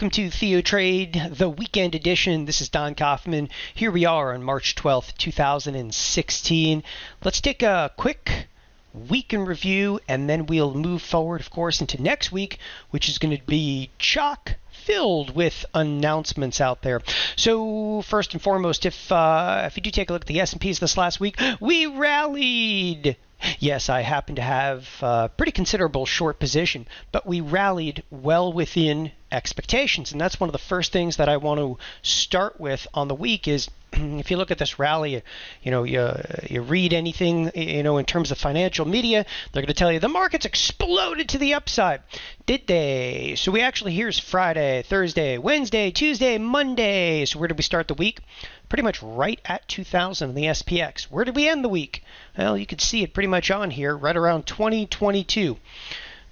welcome to TheoTrade, the weekend edition. This is Don Kaufman. Here we are on March 12th, 2016. Let's take a quick week in review, and then we'll move forward, of course, into next week, which is going to be chock-filled with announcements out there. So first and foremost, if you do take a look at the S&Ps this last week, we rallied. Yes, I happen to have a pretty considerable short position, but we rallied well within expectations. And that's one of the first things that I want to start with on the week is if you look at this rally, you read anything, in terms of financial media, they're going to tell you the markets exploded to the upside. Did they? So here's Friday, Thursday, Wednesday, Tuesday, Monday. So where did we start the week? Pretty much right at 2,000 in the SPX. Where did we end the week? Well, you can see it pretty much on here, right around 2022.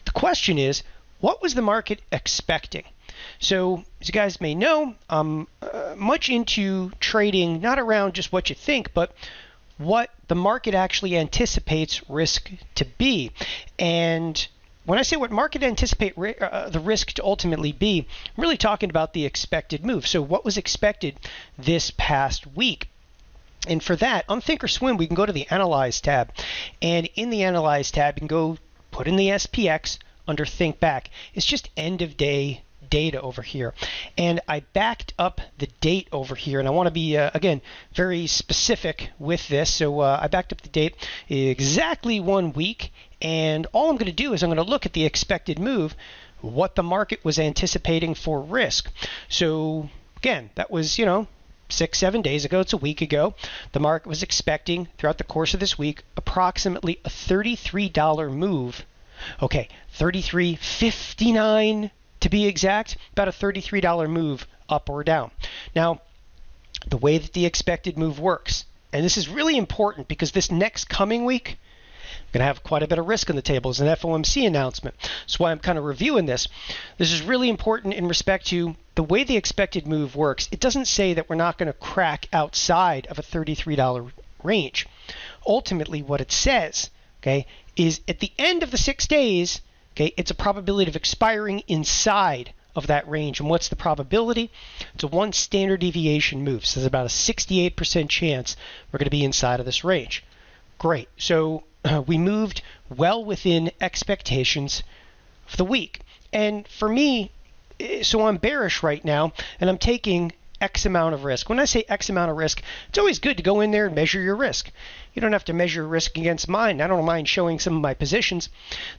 The question is, what was the market expecting? So, as you guys may know, I'm much into trading, not around just what you think, but what the market actually anticipates risk to be. And when I say what market anticipate the risk to ultimately be, I'm really talking about the expected move. So what was expected this past week? And for that, on thinkorswim, we can go to the Analyze tab. And in the Analyze tab, you can go put in the SPX under Think Back. It's just end of day data over here. And I backed up the date over here. And I want to be, again, very specific with this. So I backed up the date exactly 1 week. And all I'm going to do is I'm going to look at the expected move, what the market was anticipating for risk. So again, that was, 6-7 days ago. It's a week ago. The market was expecting throughout the course of this week approximately a $33 move. Okay, $33.59 to be exact, about a $33 move up or down. Now, the way that the expected move works, and this is really important because this next coming week, I'm going to have quite a bit of risk on the table as an FOMC announcement. That's why I'm kind of reviewing this. This is really important in respect to the way the expected move works. It doesn't say that we're not going to crack outside of a $33 range. Ultimately, what it says, okay, is at the end of the 6 days, okay, it's a probability of expiring inside of that range. And what's the probability? It's a 1 standard deviation move. So there's about a 68% chance we're going to be inside of this range. Great. So we moved well within expectations for the week. And for me, so I'm bearish right now, and I'm taking X amount of risk. When I say X amount of risk, it's always good to go in there and measure your risk. You don't have to measure risk against mine. I don't mind showing some of my positions.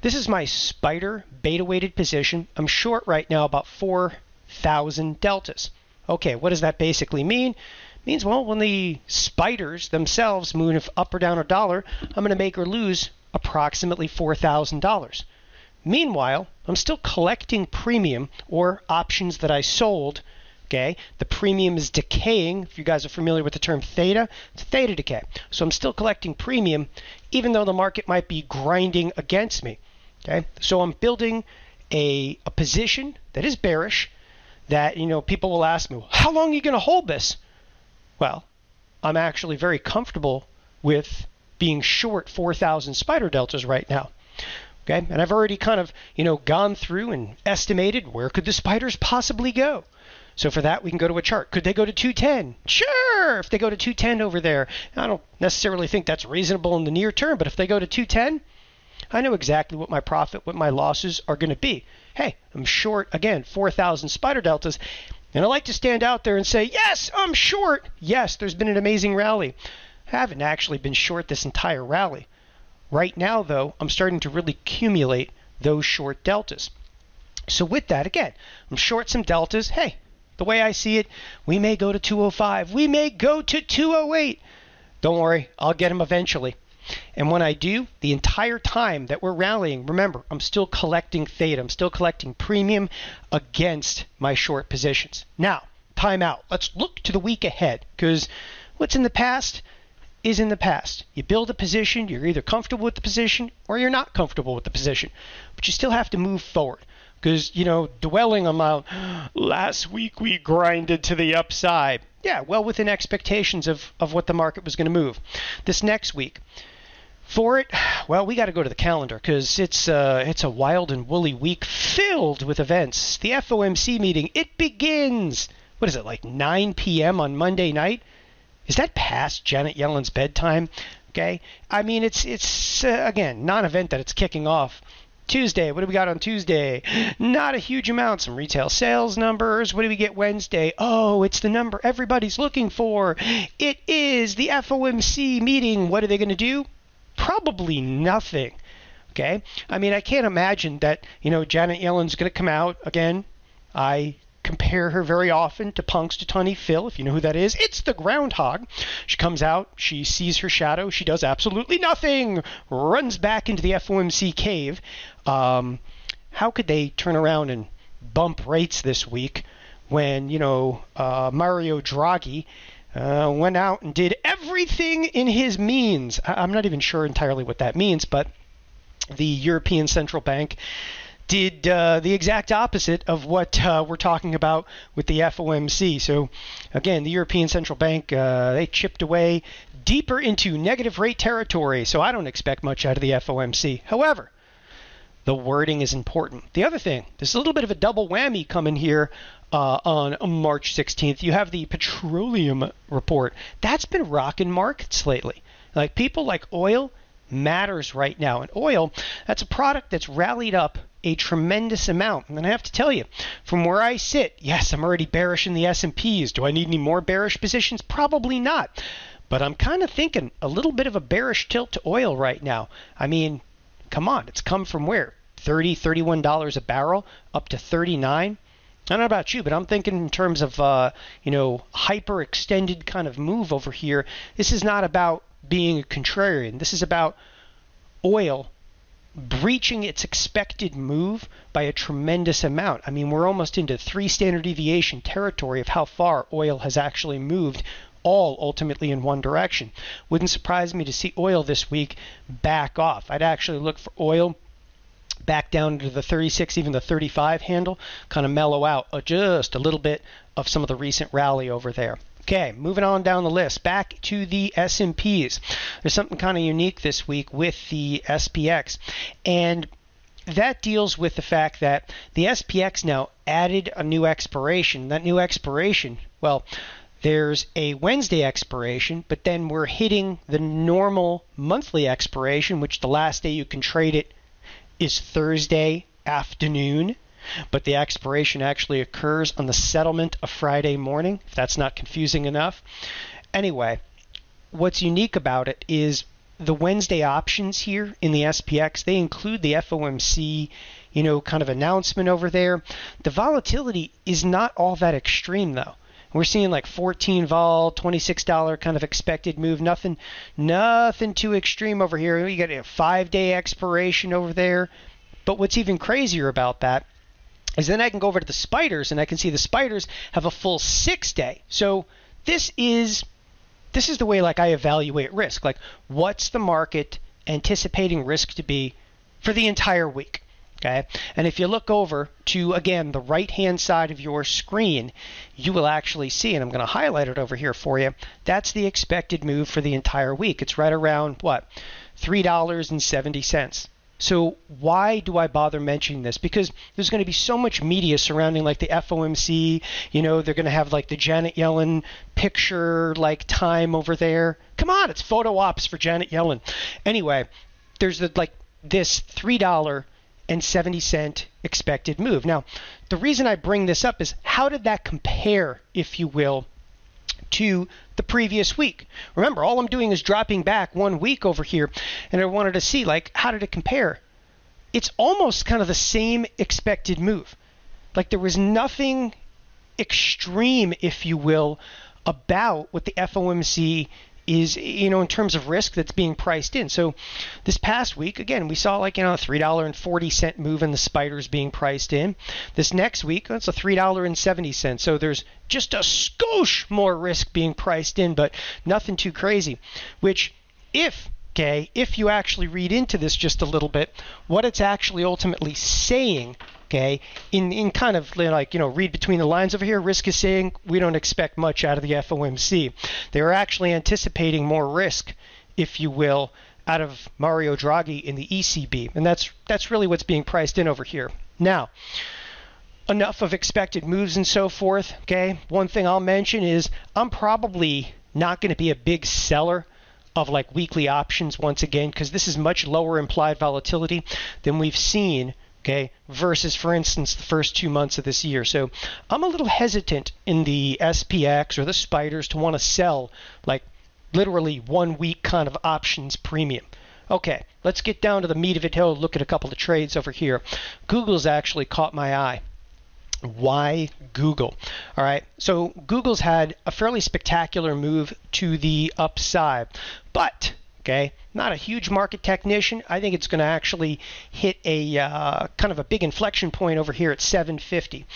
This is my spider beta weighted position. I'm short right now about 4,000 deltas. Okay, what does that basically mean? It means, well, when the spiders themselves move up or down a dollar, I'm going to make or lose approximately $4,000. Meanwhile, I'm still collecting premium or options that I sold. Okay, the premium is decaying. If you guys are familiar with the term theta, it's theta decay. So I'm still collecting premium, even though the market might be grinding against me. Okay, so I'm building a position that is bearish. That people will ask me, how long are you going to hold this? Well, I'm actually very comfortable with being short 4,000 spider deltas right now. Okay, and I've already kind of gone through and estimated where could the spiders possibly go. So for that, we can go to a chart. Could they go to 210? Sure, if they go to 210 over there. I don't necessarily think that's reasonable in the near term, but if they go to 210, I know exactly what my profit, what my losses are going to be. Hey, I'm short, again, 4,000 spider deltas, and I like to stand out there and say, yes, I'm short. Yes, there's been an amazing rally. I haven't actually been short this entire rally. Right now, though, I'm starting to really accumulate those short deltas. So with that, again, I'm short some deltas. Hey, the way I see it, we may go to 205. We may go to 208. Don't worry, I'll get them eventually. And when I do, the entire time that we're rallying, remember, I'm still collecting theta. I'm still collecting premium against my short positions. Now, time out. Let's look to the week ahead, because what's in the past is in the past. You build a position, you're either comfortable with the position or you're not comfortable with the position. But you still have to move forward. Because, dwelling on last week we grinded to the upside. Yeah, well within expectations of what the market was going to move. This next week, For it, well, we got to go to the calendar because it's a wild and woolly week filled with events. The FOMC meeting, it begins, what is it, like 9 p.m. on Monday night? Is that past Janet Yellen's bedtime? Okay, I mean, it's again, non-event that it's kicking off. Tuesday, what do we got on Tuesday? Not a huge amount. Some retail sales numbers. What do we get Wednesday? Oh, it's the number everybody's looking for. It is the FOMC meeting. What are they going to do? Probably nothing. Okay? I mean, I can't imagine that, Janet Yellen's going to come out again. I compare her very often to Punxsutawney Phil, if you know who that is. It's the groundhog. She comes out, she sees her shadow, she does absolutely nothing, runs back into the FOMC cave. How could they turn around and bump rates this week when, Mario Draghi went out and did everything in his means? I'm not even sure entirely what that means, but the European Central Bank did the exact opposite of what we're talking about with the FOMC. So, again, the European Central Bank, they chipped away deeper into negative rate territory, so I don't expect much out of the FOMC. However, the wording is important. The other thing, there's a little bit of a double whammy coming here on March 16th. You have the petroleum report. That's been rocking markets lately. Like, people like oil matters right now. And oil, that's a product that's rallied up a tremendous amount. And I have to tell you, from where I sit, yes, I'm already bearish in the S&Ps. Do I need any more bearish positions? Probably not. But I'm kind of thinking a little bit of a bearish tilt to oil right now. I mean, come on, it's come from where? $30, $31 a barrel up to 39. I don't know about you, but I'm thinking in terms of, hyper extended kind of move over here. This is not about being a contrarian. This is about oil breaching its expected move by a tremendous amount. I mean, we're almost into 3 standard deviation territory of how far oil has actually moved, all ultimately in one direction. Wouldn't surprise me to see oil this week back off. I'd actually look for oil back down to the 36, even the 35 handle, kind of mellow out just a little bit of some of the recent rally over there. Okay, moving on down the list, back to the S&Ps. There's something kind of unique this week with the SPX, and that deals with the fact that the SPX now added a new expiration. That new expiration, well, there's a Wednesday expiration, but then we're hitting the normal monthly expiration, which the last day you can trade it is Thursday afternoon. But the expiration actually occurs on the settlement of Friday morning, if that's not confusing enough. Anyway, what's unique about it is the Wednesday options here in the SPX, they include the FOMC, kind of announcement over there. The volatility is not all that extreme, though. We're seeing like 14 vol, $26 kind of expected move. Nothing too extreme over here. You got a 5-day expiration over there. But what's even crazier about that is then I can go over to the spiders, and I can see the spiders have a full 6-day. So this is the way like I evaluate risk. Like, what's the market anticipating risk to be for the entire week? Okay, and if you look over to, again, the right-hand side of your screen, you will actually see, and I'm going to highlight it over here for you, that's the expected move for the entire week. It's right around, what, $3.70. So why do I bother mentioning this? Because there's going to be so much media surrounding like the FOMC, they're going to have like the Janet Yellen picture like time over there. Come on, it's photo ops for Janet Yellen. Anyway, there's this $3.70 expected move. Now, the reason I bring this up is how did that compare, if you will, to the previous week? Remember, all I'm doing is dropping back 1 week over here, and I wanted to see, how did it compare? It's almost kind of the same expected move. Like, there was nothing extreme, if you will, about what the FOMC is, in terms of risk that's being priced in. So this past week, again, we saw a $3.40 move in the spiders being priced in. This next week, that's a $3.70. So there's just a skosh more risk being priced in, but nothing too crazy. Which, if you actually read into this just a little bit, what it's actually ultimately saying, in kind of read between the lines over here, risk is saying we don't expect much out of the FOMC. They're actually anticipating more risk, if you will, out of Mario Draghi in the ECB. And that's really what's being priced in over here. Now, enough of expected moves and so forth. Okay, one thing I'll mention is I'm probably not going to be a big seller of like weekly options once again, because this is much lower implied volatility than we've seen, okay, versus, for instance, the first 2 months of this year. So I'm a little hesitant in the SPX or the spiders to want to sell like literally 1 week kind of options premium. Okay, let's get down to the meat of it. Look at a couple of trades over here. Google's actually caught my eye. Why Google? All right, so Google's had a fairly spectacular move to the upside, but okay, not a huge market technician. I think it's going to actually hit a kind of a big inflection point over here at 750.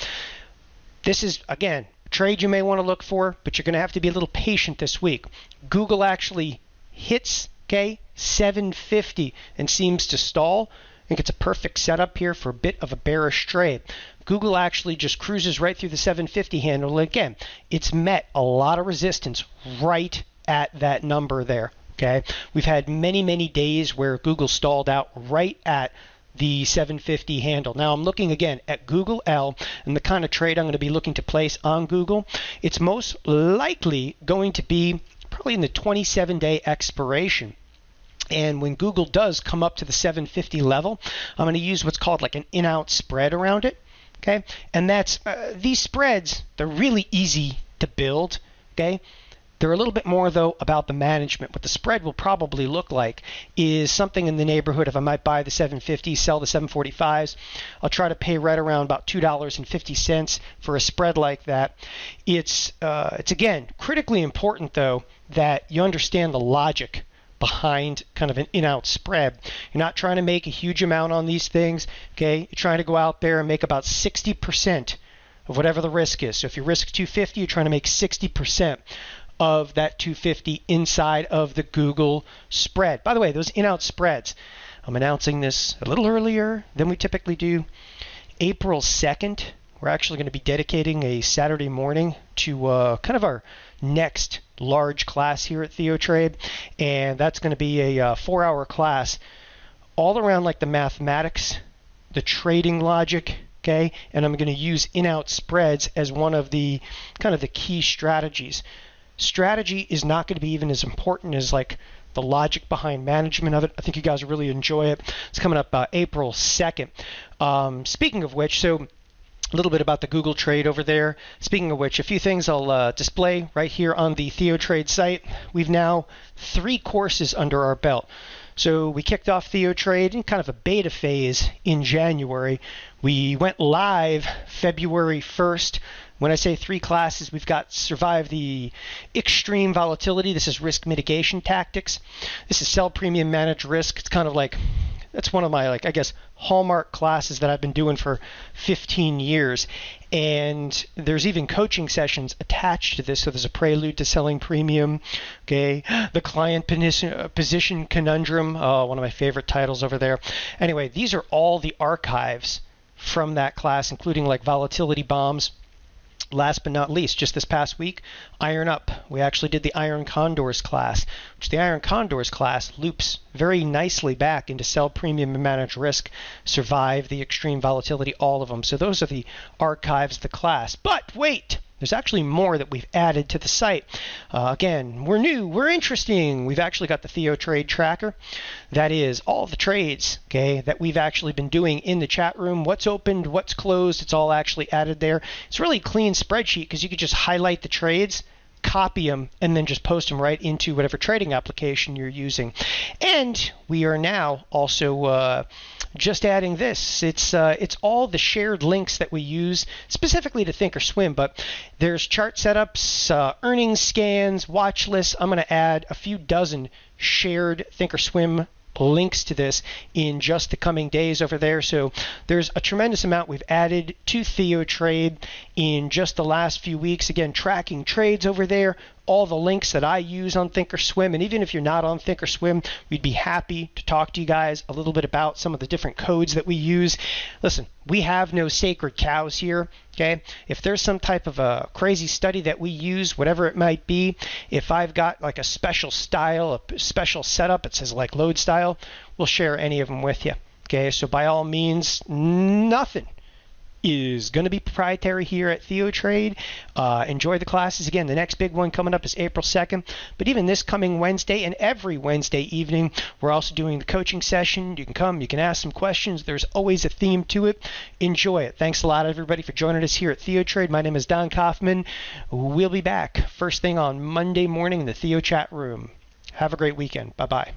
This is, again, a trade you may want to look for, but you're going to have to be a little patient this week. Google actually hits, okay, 750 and seems to stall. I think it's a perfect setup here for a bit of a bearish trade. Google actually just cruises right through the 750 handle. And again, it's met a lot of resistance right at that number there. Okay, we've had many days where Google stalled out right at the 750 handle. Now I'm looking again at Google L and the kind of trade I'm going to be looking to place on Google. It's most likely going to be probably in the 27-day expiration. And when Google does come up to the 750 level, I'm going to use what's called like an in-out spread around it. Okay, and that's these spreads, they're really easy to build. Okay, they're a little bit more though about the management. What the spread will probably look like is something in the neighborhood of, I might buy the 750, sell the 745s. I'll try to pay right around about $2.50 for a spread like that. It's again critically important though that you understand the logic behind kind of an in-out spread. You're not trying to make a huge amount on these things, okay? You're trying to go out there and make about 60% of whatever the risk is. So if you risk 250, you're trying to make 60% of that 250 inside of the Google spread. By the way, those in-out spreads, I'm announcing this a little earlier than we typically do. April 2nd, we're actually going to be dedicating a Saturday morning to kind of our next large class here at TheoTrade, and that's going to be a 4-hour class all around like the mathematics, the trading logic, okay, and I'm going to use in-out spreads as one of the kind of the key strategies. Strategy is not going to be even as important as like the logic behind management of it. I think you guys will really enjoy it. It's coming up April 2nd. Speaking of which, so a little bit about the Google trade over there. Speaking of which, a few things I'll display right here on the TheoTrade site. We've now 3 courses under our belt. So we kicked off TheoTrade in kind of a beta phase in January. We went live February 1st. When I say 3 classes, we've got Survive the Extreme Volatility. This is Risk Mitigation Tactics. This is Sell Premium Manage Risk. It's kind of like, that's one of my, like, I guess, hallmark classes that I've been doing for 15 years. And there's even coaching sessions attached to this. So there's a prelude to selling premium. Okay, the client position conundrum, one of my favorite titles over there. Anyway, these are all the archives from that class, including like volatility bombs. Last but not least, just this past week, Iron Up. We actually did the Iron Condors class, which the Iron Condors class loops very nicely back into Sell Premium and Manage Risk, Survive the Extreme Volatility, all of them. So those are the archives of the class. But wait! There's actually more that we've added to the site. Again, we're new, we're interesting. We've actually got the TheoTrade tracker. That is all the trades, okay, that we've actually been doing in the chat room. What's opened, what's closed, it's all actually added there. It's a really clean spreadsheet because you could just highlight the trades, copy them, and then just post them right into whatever trading application you're using. And we are now also just adding this. It's all the shared links that we use specifically to thinkorswim, but there's chart setups, earnings scans, watch lists. I'm going to add a few dozen shared thinkorswim links to this in just the coming days over there. So there's a tremendous amount we've added to TheoTrade in just the last few weeks. Again, tracking trades over there, all the links that I use on thinkorswim. And even if you're not on thinkorswim, we'd be happy to talk to you guys a little bit about some of the different codes that we use. Listen, we have no sacred cows here. Okay, if there's some type of a crazy study that we use, whatever it might be, if I've got like a special style, a special setup, it says like load style, we'll share any of them with you. Okay, so by all means, nothing is going to be proprietary here at TheoTrade. Enjoy the classes. Again, the next big one coming up is April 2nd. But even this coming Wednesday and every Wednesday evening, we're also doing the coaching session. You can come, you can ask some questions. There's always a theme to it. Enjoy it. Thanks a lot, everybody, for joining us here at TheoTrade. My name is Don Kaufman. We'll be back first thing on Monday morning in the Theo chat room. Have a great weekend. Bye-bye.